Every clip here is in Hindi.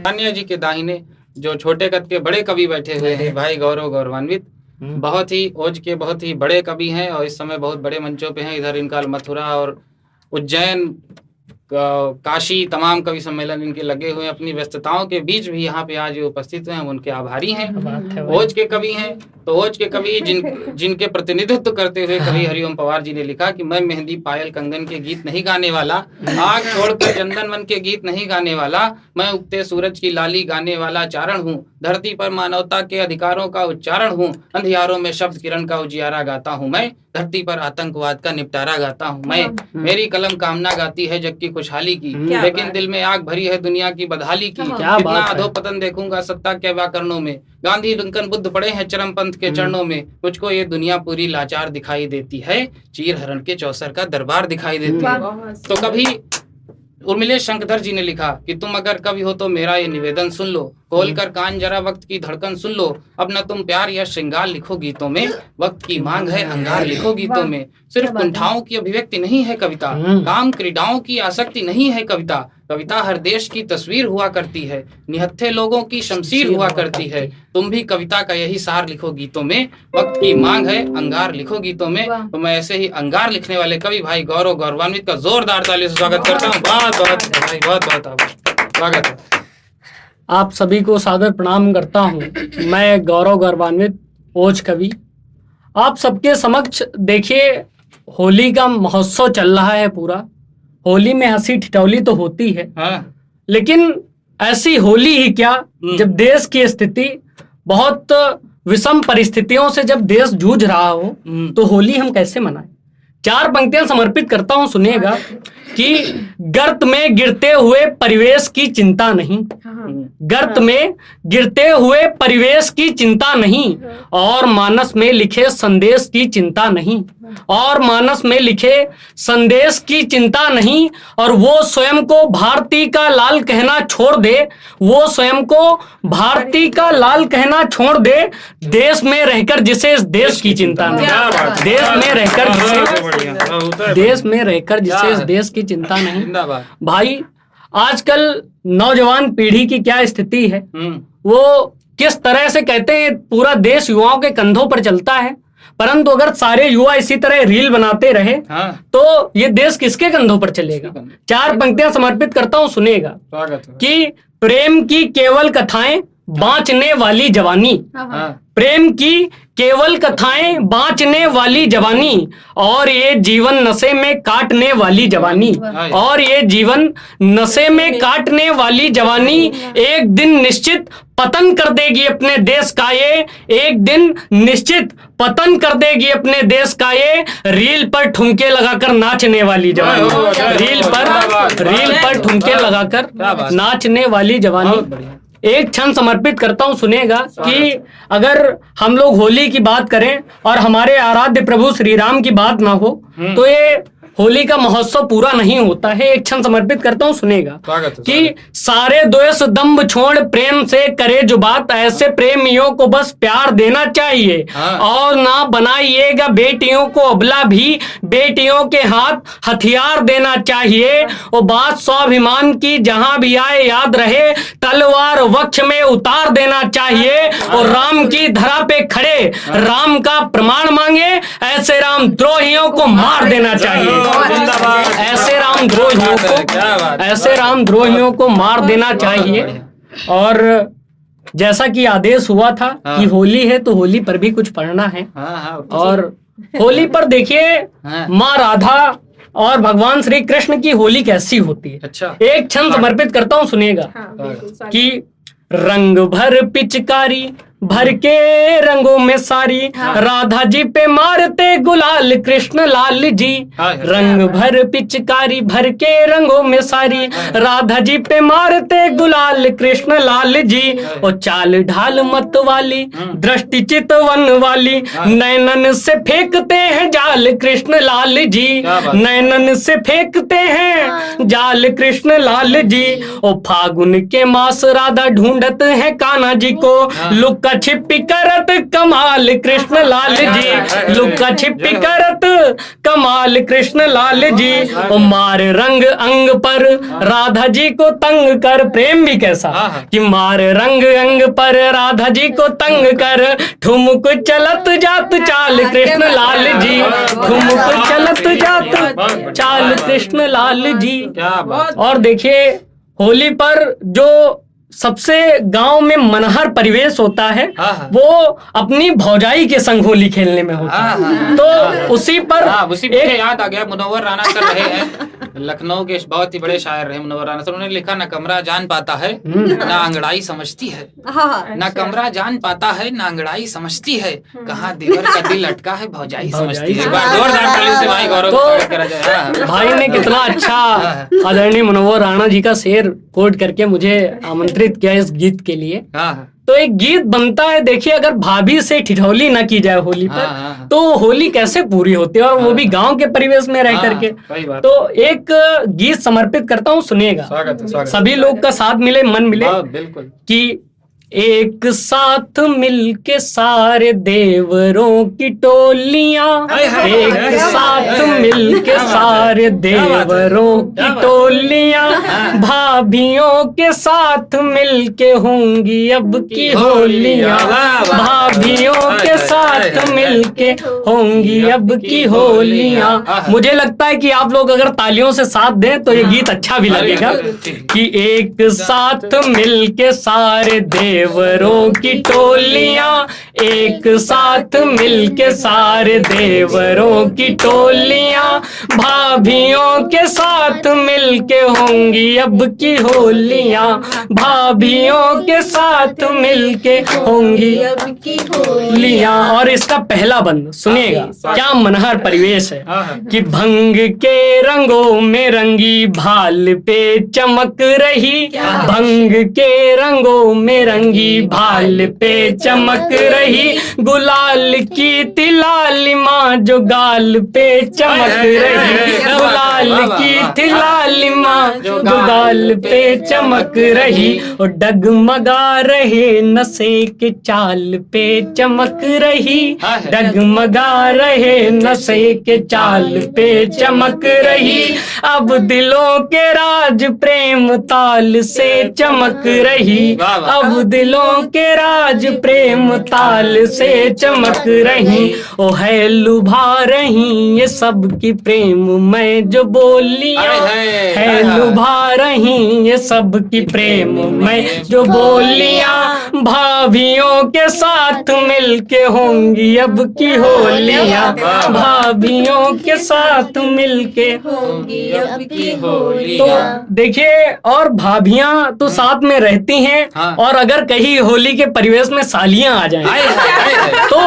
तान्या जी के दाहिने जो छोटे कद के बड़े कवि बैठे हुए हैं, भाई गौरव गौरवान्वित, बहुत ही ओज के बहुत ही बड़े कवि हैं और इस समय बहुत बड़े मंचों पे हैं। इधर इनका मथुरा और उज्जैन, काशी, तमाम कवि सम्मेलन इनके लगे हुए हैं। अपनी व्यस्तताओं के बीच भी यहाँ पे आज उपस्थित हैं, हम उनके आभारी हैं। ओज के कवि हैं, तो ओज के कवि जिनके प्रतिनिधित्व करते हुए कवि हरिओम पवार जी ने लिखा कि मैं मेहंदी पायल कंगन के गीत नहीं गाने वाला, आग छोड़कर चंदन वन के गीत नहीं गाने वाला, मैं उगते सूरज की लाली गाने वाला चारण हूँ, धरती पर मानवता के अधिकारों का उच्चारण हूँ, अंधियारों में शब्द किरण का उजियारा गाता हूँ मैं, धरती पर आतंकवाद का निपटारा गाता हूँ मैं। मेरी कलम कामना गाती है जग की खुशहाली की, लेकिन दिल में आग भरी है दुनिया की बदहाली की। कितना अधोपतन देखूंगा सत्ता के व्याकरणों में, गांधी लिंकन बुद्ध पड़े हैं चरम पंथ के चरणों में, मुझको ये दुनिया पूरी लाचार दिखाई देती है, चीर हरण के चौसर का दरबार दिखाई देती है। तो कभी उर्मिलेश शंकधर जी ने लिखा कि तुम अगर कवि हो तो मेरा ये निवेदन सुन लो, खोल कर कान जरा वक्त की धड़कन सुन लो, अब न तुम प्यार या श्रृंगार लिखो गीतों में, वक्त की मांग है अंगार लिखो गीतों में। सिर्फ कुंठाओं की अभिव्यक्ति नहीं है कविता, काम क्रीडाओं की आसक्ति नहीं है कविता, कविता हर देश की तस्वीर हुआ करती है, निहत्थे लोगों की शमशीर हुआ करती है। तुम भी कविता का यही सार लिखो गीतों में, वक्त की मांग है अंगार लिखो गीतों में। तो मैं ऐसे ही अंगार लिखने वाले कवि भाई गौरव गौरवान्वित का जोरदार ताली से स्वागत करता हूँ। बहुत स्वागत है। आप सभी को सादर प्रणाम करता हूँ। मैं गौरव गौरवान्वित ओज कवि आप सबके समक्ष, देखिए होली का महोत्सव चल रहा है पूरा। होली में हंसी ठिठौली तो होती है, लेकिन ऐसी होली ही क्या जब देश की स्थिति बहुत विषम परिस्थितियों से जब देश जूझ रहा हो, तो होली हम कैसे मनाएं। 4 पंक्तियां समर्पित करता हूं, सुनिएगा कि गर्त में गिरते हुए परिवेश की चिंता नहीं, गर्त में गिरते हुए परिवेश की चिंता नहीं, और मानस में लिखे संदेश की चिंता नहीं, और मानस में लिखे संदेश की चिंता नहीं। और वो स्वयं को भारती का लाल कहना छोड़ दे, वो स्वयं को भारती का लाल कहना छोड़ दे, देश में रहकर जिसे इस देश की चिंता नहीं, देश में रहकर जिसे इस देश की चिंता नहीं। भाई आजकल नौजवान पीढ़ी की क्या स्थिति है, वो किस तरह से कहते हैं पूरा देश युवाओं के कंधों पर चलता है, परंतु अगर सारे युवा इसी तरह रील बनाते रहे तो ये देश किसके कंधों पर चलेगा। 4 पंक्तियां समर्पित करता हूं, सुनेगा कि प्रेम की केवल कथाएं बांचने वाली जवानी, प्रेम की केवल कथाएं बांचने वाली जवानी, और ये जीवन नशे में काटने वाली जवानी, और ये जीवन नशे में काटने वाली जवानी एक दिन निश्चित पतन कर देगी अपने देश का, ये एक दिन निश्चित पतन कर देगी अपने देश का, ये रील पर ठुमके लगाकर नाचने वाली जवानी, रील पर ठुमके लगाकर नाचने वाली जवानी। एक क्षण समर्पित करता हूं, सुनेगा कि अगर हम लोग होली की बात करें और हमारे आराध्य प्रभु श्री राम की बात ना हो तो ये होली का महोत्सव पूरा नहीं होता है। एक क्षण समर्पित करता हूं, सुनेगा कि सारे द्वेष दंभ छोड़ प्रेम से करे जो बात, ऐसे प्रेमियों को बस प्यार देना चाहिए, और ना बनाइएगा बेटियों को अबला भी, बेटियों के हाथ हथियार देना चाहिए। और बात स्वाभिमान की जहां भी आए याद रहे, तलवार वक्ष में उतार देना चाहिए, और राम की धरा पे खड़े राम का प्रमाण मांगे, ऐसे राम द्रोहियों को मार देना चाहिए, ऐसे राम द्रोहियों को मार देना चाहिए। और जैसा कि आदेश हुआ था कि होली है तो होली पर भी कुछ पढ़ना है, और होली पर देखिए माँ राधा और भगवान श्री कृष्ण की होली कैसी होती है। अच्छा, एक क्षण समर्पित करता हूँ, सुनिएगा कि रंग भर पिचकारी भर के रंगों में सारी, राधा जी पे मारते गुलाल कृष्ण लाल जी, रंग भर पिचकारी भर के रंगों में सारी, राधा जी पे मारते गुलाल कृष्ण लाल जी। और चाल ढाल मत वाली दृष्टि चितवन वाली, नैनन से फेंकते हैं जाल कृष्ण लाल जी, नैनन से फेंकते हैं जाल कृष्ण लाल जी। और फागुन के मास राधा ढूंढत है कान्हा जी को, लुक लुका छिपी करत कमाल कृष्ण लाल जी, लुका छिपी करत कमाल कृष्ण लाल जी, ओ मार रंग अंग पर राधा जी को तंग कर। प्रेम भी कैसा कि मार रंग अंग पर राधा जी को तंग कर, ठुमक चलत जात चाल कृष्ण लाल जी, ठुमक चलत जात चाल कृष्ण लाल जी। और देखिए होली पर जो सबसे गांव में मनहर परिवेश होता है वो अपनी भौजाई के संग होली खेलने में होता है। तो उसी पर उसी पे याद आ गया, मुनव्वर राणा सर रहे हैं लखनऊ के, बहुत ही बड़े शायर रहे मुनव्वर राणा सर। उन्होंने लिखा, ना कमरा जान पाता है ना अंगड़ाई समझती है, ना कमरा जान पाता है ना अंगड़ाई समझती है, कहाँ देवर का दिल अटका है भौजाई समझती है। जोरदार ताली से भाई गौरव करा जाए। भाई ने कितना अच्छा आदरणीय मुनव्वर राणा जी का शेर कोट करके मुझे आमंत्रित किया इस गीत के लिए। तो एक गीत बनता है, देखिए अगर भाभी से ठिठौली ना की जाए होली पर तो होली कैसे पूरी होती है, और वो भी गांव के परिवेश में रह करके। तो एक गीत समर्पित करता हूँ, सुनिएगा। सभी लोग का साथ मिले मन मिले। बिल्कुल। कि एक साथ मिलके सारे देवरों की टोलियां, एक साथ मिलके सारे देवरों की टोलियां, भाभियों के साथ मिलके होंगी अब की होलियां, भाभियों के साथ मिलके होंगी अब की होलियां। मुझे लगता है कि आप लोग अगर तालियों से साथ दें तो ये गीत अच्छा भी लगेगा। कि एक साथ मिलके सारे देवरों की टोलियां, एक साथ मिलके सारे देवरों की टोलियां, भाभियों के साथ मिलके होंगी अब की होलियां, भाभियों के साथ मिलके होंगी अब की होलियां। और इसका पहला बंद सुनिएगा, क्या मनहर परिवेश है। कि भंग के रंगों में रंगी भाल पे चमक रही, भंग के रंगों में रंगी भाल पे चमक रही, गुलाल की तिलालिमा जो गाल पे चमक रही, गुलाल की तिलालिमा जो गाल पे चमक रही, और डगमगा रहे नशे के चाल पे चमक रही, डगमगा रहे नशे के चाल पे चमक रही, अब दिलों के राज प्रेम ताल से चमक रही, अब दिलों के राज प्रेम ताल से चमक रही, ओ है लुभा रही ये सब की प्रेम में जो बोलियां, है लुभा रही ये सब की प्रेम में जो बोलियां, भाभियों के साथ मिलके होंगी अब की होलियां, भाभियों के साथ मिलके होंगी अब की होलियां। तो देखिए, और भाभियां तो साथ में रहती हैं, और अगर कहीं होली के परिवेश में सालियां आ जाएं तो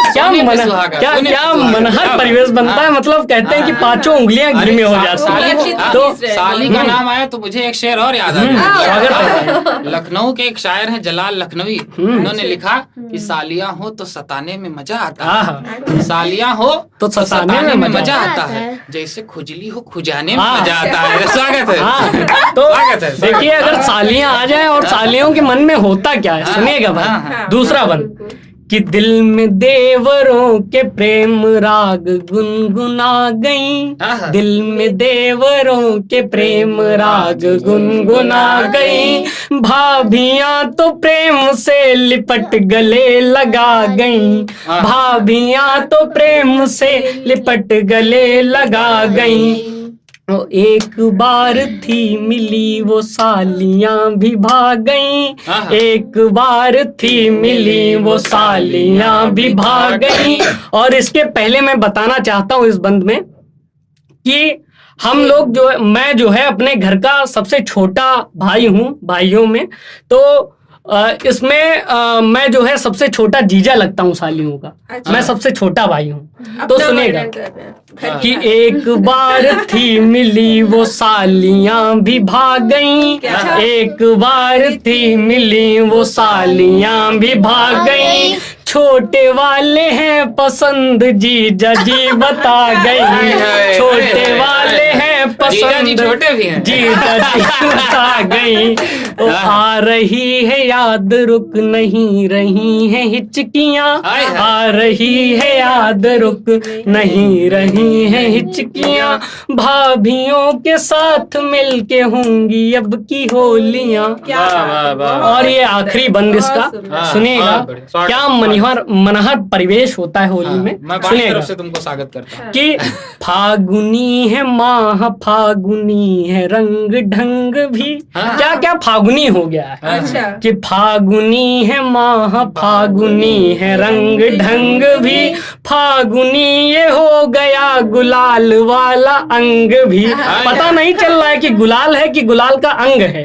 क्या मनहर परिवेश बनता है। मतलब कहते हैं कि पांचों उंगलियां घी में हो जाती हैं। तो साली का नाम आया तो मुझे एक शेर और याद आ गया। लखनऊ के एक शायर हैं जलाल लखनवी, उन्होंने लिखा कि सालियां हो तो सताने में मजा आता है, सालियां हो तो सताने में मजा आता है, जैसे खुजली हो खुजाने में मजा आता है। स्वागत है। तो देखिए, अगर सालियां आ जाए और सालियों के मन में होता क्या है, सुनिएगा भाई। दूसरा बंद कि दिल में देवरों के प्रेम राग गुनगुना गई, दिल में देवरों के प्रेम राग गुनगुना गई, भाभियां तो प्रेम से लिपट गले लगा गई, भाभियां तो प्रेम से लिपट गले लगा गई, वो एक बार थी मिली वो सालियां भी भाग गईं, एक बार थी मिली वो सालियां भी भाग गईं। और इसके पहले मैं बताना चाहता हूँ इस बंद में कि हम लोग मैं जो है अपने घर का सबसे छोटा भाई हूँ भाइयों में, तो इसमें मैं जो है सबसे छोटा जीजा लगता हूँ सालियों का। अच्छा। मैं सबसे छोटा भाई हूँ। तो सुनिएगा कि एक बार थी मिली वो सालियां भी भाग गईं, एक बार थी मिली वो सालियां भी भाग गईं, छोटे वाले हैं पसंद जीजा जी बता गई, छोटे वाले हैं पसंद अंदर छोटे भी हैं। जी बता गई। ओ आ रही है याद रुक नहीं रही है हिचकियां, आ रही है याद रुक नहीं रही है हिचकियां, भाभियों के साथ मिलके होंगी अब की होलियां। और ये आखिरी बंद इसका सुनिएगा, क्या मनहर परिवेश होता है होली में। मैं बाई तरफ से तुमको स्वागत करता हूँ कि फागुनी है माह फागुनी है रंग ढंग भी, क्या क्या फागुनी हो गया है। अच्छा। कि फागुनी है माह फागुनी है रंग ढंग भी, फागुनी ये हो गया गुलाल वाला अंग भी। पता नहीं चल रहा है कि गुलाल है कि गुलाल का अंग है।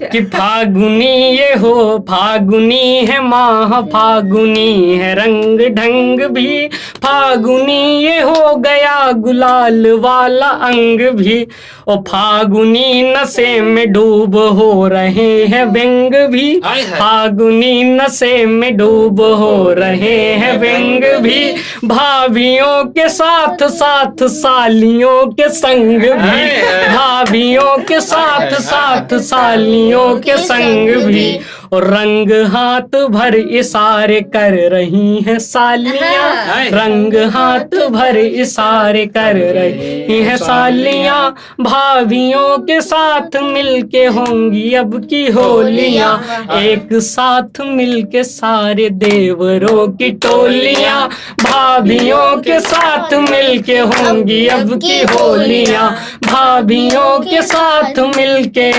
कि फागुनी ये हो फागुनी है माह फागुनी है रंग ढंग भी, फागुनी ये हो गया गुलाल वाला अंग भी। ओ फागुनी नशे में डूब हो रहे हैं व्यंग भी, फागुनी नशे में डूब हो रहे हैं व्यंग भी, भाभियों के साथ साथ सालियों के संग भी, भाभियों के साथ साथ सालियों के संग भी। और रंग हाथ भर इशारे कर रही हैं सालियां, रंग हाथ भर इशारे कर रही हैं सालियां, भाभियों के साथ मिलके होंगी अब की होलियां, एक साथ मिलके सारे देवरों की टोलियां, भाभियों के साथ मिलके होंगी अब की होलियां, भाभियों के साथ मिलके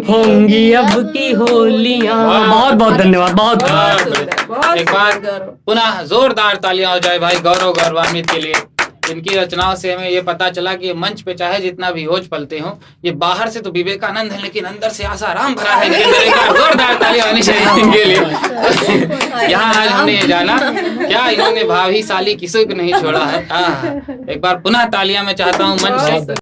होंगी अब की होलियां। बहुत बहुत धन्यवाद, बहुत एक बार पुनः जोरदार तालियां हो जाए भाई गौरव गौरवान्वित के लिए। इनकी रचनाओं से हमें ये पता चला कि मंच पे चाहे जितना भी होज पलते हो, ये बाहर से तो विवेकानंद है लेकिन अंदर से आसाराम भरा है। जोरदार तालियां होनी चाहिए इनके लिए। यहाँ आज हमने ये जाना क्या इन्होंने भाभी साली किसी को नहीं छोड़ा है। एक बार पुनः तालियां मैं चाहता हूँ मंच से।